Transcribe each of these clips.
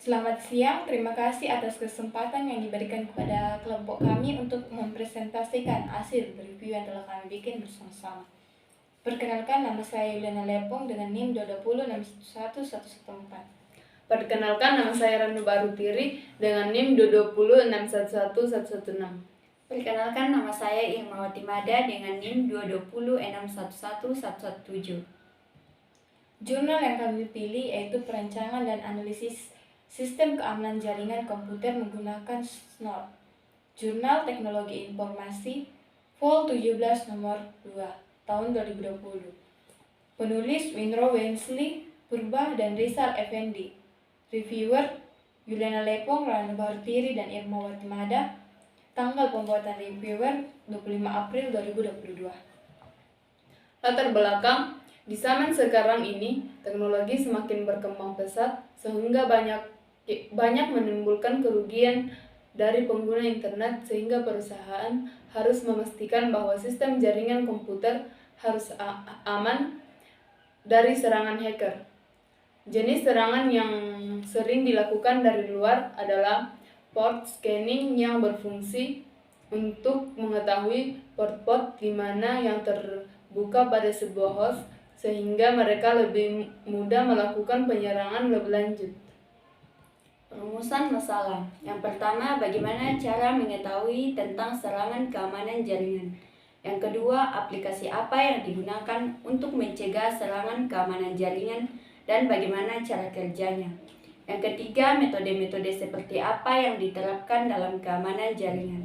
Selamat siang, terima kasih atas kesempatan yang diberikan kepada kelompok kami untuk mempresentasikan hasil review yang telah kami bikin bersama-sama. Perkenalkan, nama saya Yuliana Lepong dengan NIM 206111114. Perkenalkan, nama saya Ranu Barutiri dengan NIM 206111116. Perkenalkan, nama saya Irmawati Mada dengan NIM 220611117. Jurnal yang kami pilih yaitu Perancangan dan Analisis Sistem Keamanan Jaringan Komputer menggunakan SNOR. Jurnal Teknologi Informasi Vol 17 nomor 2 tahun 2020. Penulis Winro Wensley, Purba dan Rizal Effendi. Reviewer Yuliana Lepong, Ranu Barutiri dan Irmawati Mada. Tanggal pembuatan reviewer 25 April 2022. Latar belakang, di zaman sekarang ini, teknologi semakin berkembang pesat sehingga banyak menimbulkan kerugian dari pengguna internet sehingga perusahaan harus memastikan bahwa sistem jaringan komputer harus aman dari serangan hacker. Jenis serangan yang sering dilakukan dari luar adalah port scanning yang berfungsi untuk mengetahui port-port di mana yang terbuka pada sebuah host sehingga mereka lebih mudah melakukan penyerangan lebih lanjut. Rumusan masalah. Yang pertama, bagaimana cara mengetahui tentang serangan keamanan jaringan. Yang kedua, aplikasi apa yang digunakan untuk mencegah serangan keamanan jaringan dan bagaimana cara kerjanya. Yang ketiga, metode-metode seperti apa yang diterapkan dalam keamanan jaringan.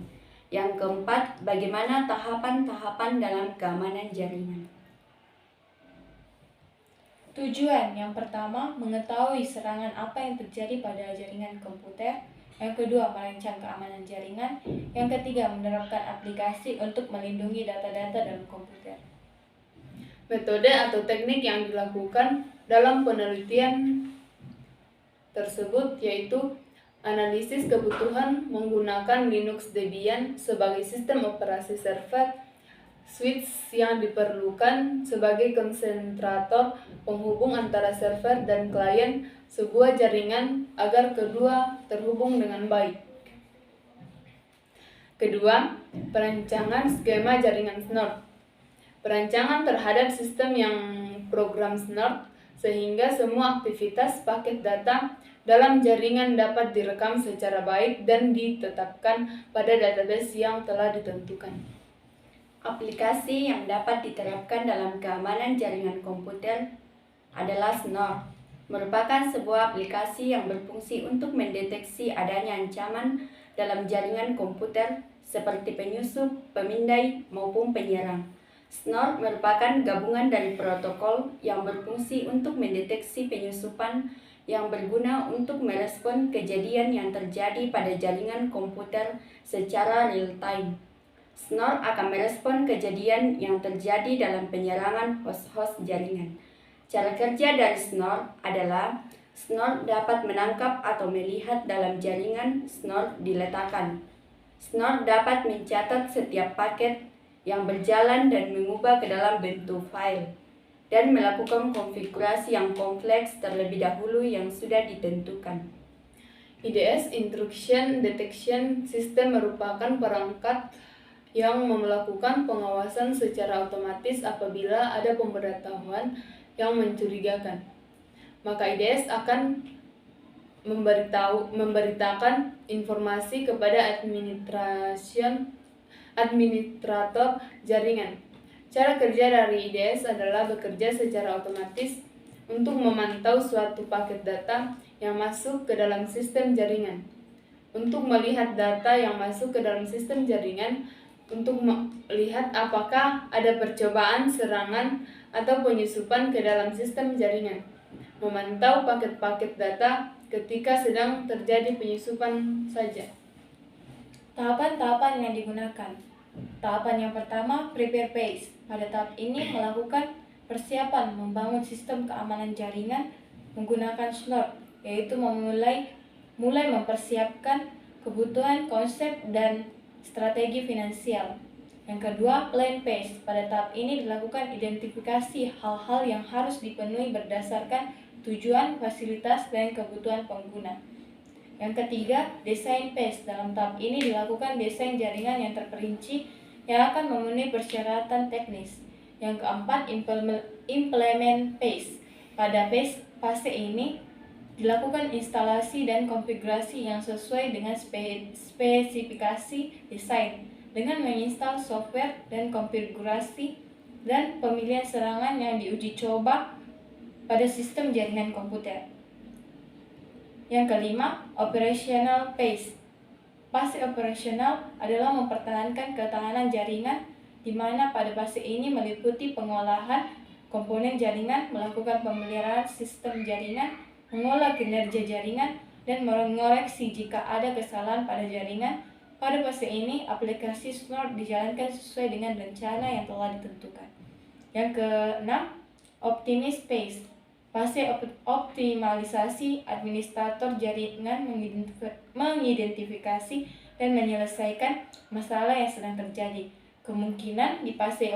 Yang keempat, bagaimana tahapan-tahapan dalam keamanan jaringan. Tujuan yang pertama, mengetahui serangan apa yang terjadi pada jaringan komputer. Yang kedua, merancang keamanan jaringan. Yang ketiga, menerapkan aplikasi untuk melindungi data-data dalam komputer. Metode atau teknik yang dilakukan dalam penelitian tersebut yaitu analisis kebutuhan menggunakan Linux Debian sebagai sistem operasi server, switch yang diperlukan sebagai konsentrator penghubung antara server dan klien sebuah jaringan agar kedua terhubung dengan baik. Kedua, perancangan skema jaringan SNOR. Perancangan terhadap sistem yang program SNOR sehingga semua aktivitas paket data dalam jaringan dapat direkam secara baik dan ditetapkan pada database yang telah ditentukan. Aplikasi yang dapat diterapkan dalam keamanan jaringan komputer adalah SNOR. Merupakan sebuah aplikasi yang berfungsi untuk mendeteksi adanya ancaman dalam jaringan komputer seperti penyusup, pemindai, maupun penyerang. SNOR merupakan gabungan dari protokol yang berfungsi untuk mendeteksi penyusupan yang berguna untuk merespon kejadian yang terjadi pada jaringan komputer secara real-time. SNOR akan merespon kejadian yang terjadi dalam penyerangan host-host jaringan. Cara kerja dari SNOR adalah SNOR dapat menangkap atau melihat dalam jaringan SNOR diletakkan. SNOR dapat mencatat setiap paket yang berjalan dan mengubah ke dalam bentuk file, dan melakukan konfigurasi yang kompleks terlebih dahulu yang sudah ditentukan. IDS Intrusion Detection System merupakan perangkat yang melakukan pengawasan secara otomatis apabila ada pemberitahuan yang mencurigakan. Maka IDS akan memberitakan informasi kepada administrator jaringan. Cara kerja dari IDS adalah bekerja secara otomatis untuk memantau suatu paket data yang masuk ke dalam sistem jaringan, untuk melihat data yang masuk ke dalam sistem jaringan, untuk melihat apakah ada percobaan serangan atau penyusupan ke dalam sistem jaringan, memantau paket-paket data ketika sedang terjadi penyusupan saja. Tahapan-tahapan yang digunakan. Tahapan yang pertama, prepare phase. Pada tahap ini melakukan persiapan membangun sistem keamanan jaringan menggunakan SNOR, yaitu mulai mempersiapkan kebutuhan, konsep, dan strategi finansial. Yang kedua, plan phase. Pada tahap ini dilakukan identifikasi hal-hal yang harus dipenuhi berdasarkan tujuan, fasilitas, dan kebutuhan pengguna. Yang ketiga, desain PACE. Dalam tahap ini dilakukan desain jaringan yang terperinci yang akan memenuhi persyaratan teknis. Yang keempat, implement PACE. Pada fase ini dilakukan instalasi dan konfigurasi yang sesuai dengan spesifikasi desain dengan menginstal software dan konfigurasi dan pemilihan serangan yang diuji coba pada sistem jaringan komputer. Yang kelima, operational phase. Fase operasional adalah mempertahankan ketahanan jaringan, di mana pada fase ini meliputi pengolahan komponen jaringan, melakukan pemeliharaan sistem jaringan, mengolah kinerja jaringan, dan mengoreksi jika ada kesalahan pada jaringan. Pada fase ini, aplikasi Snort dijalankan sesuai dengan rencana yang telah ditentukan. Yang keenam, optimize phase. Fase optimalisasi. Administrator jaringan mengidentifikasi dan menyelesaikan masalah yang sedang terjadi. Kemungkinan di fase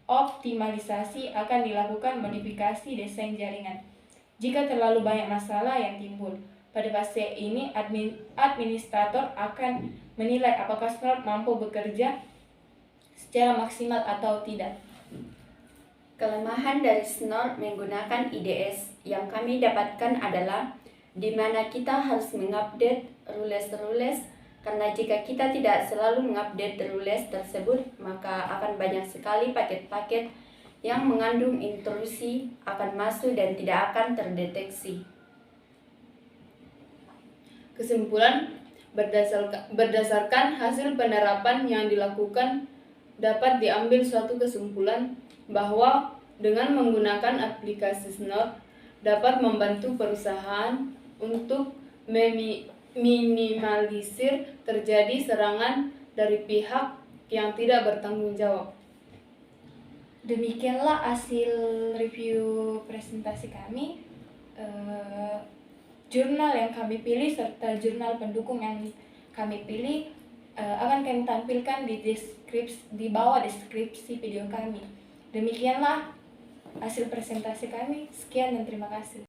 optimalisasi akan dilakukan modifikasi desain jaringan jika terlalu banyak masalah yang timbul. Pada fase ini, administrator akan menilai apakah Snort mampu bekerja secara maksimal atau tidak. Kelemahan dari Snort menggunakan IDS yang kami dapatkan adalah di mana kita harus mengupdate rules karena jika kita tidak selalu mengupdate rules tersebut, maka akan banyak sekali paket-paket yang mengandung intrusi akan masuk dan tidak akan terdeteksi. Kesimpulan, berdasarkan hasil penerapan yang dilakukan, dapat diambil suatu kesimpulan bahwa dengan menggunakan aplikasi Snort dapat membantu perusahaan untuk minimalisir terjadi serangan dari pihak yang tidak bertanggung jawab. Demikianlah hasil review presentasi kami. Jurnal yang kami pilih serta jurnal pendukung yang kami pilih akan kami tampilkan di bawah deskripsi video kami. Demikianlah hasil presentasi kami. Sekian dan terima kasih.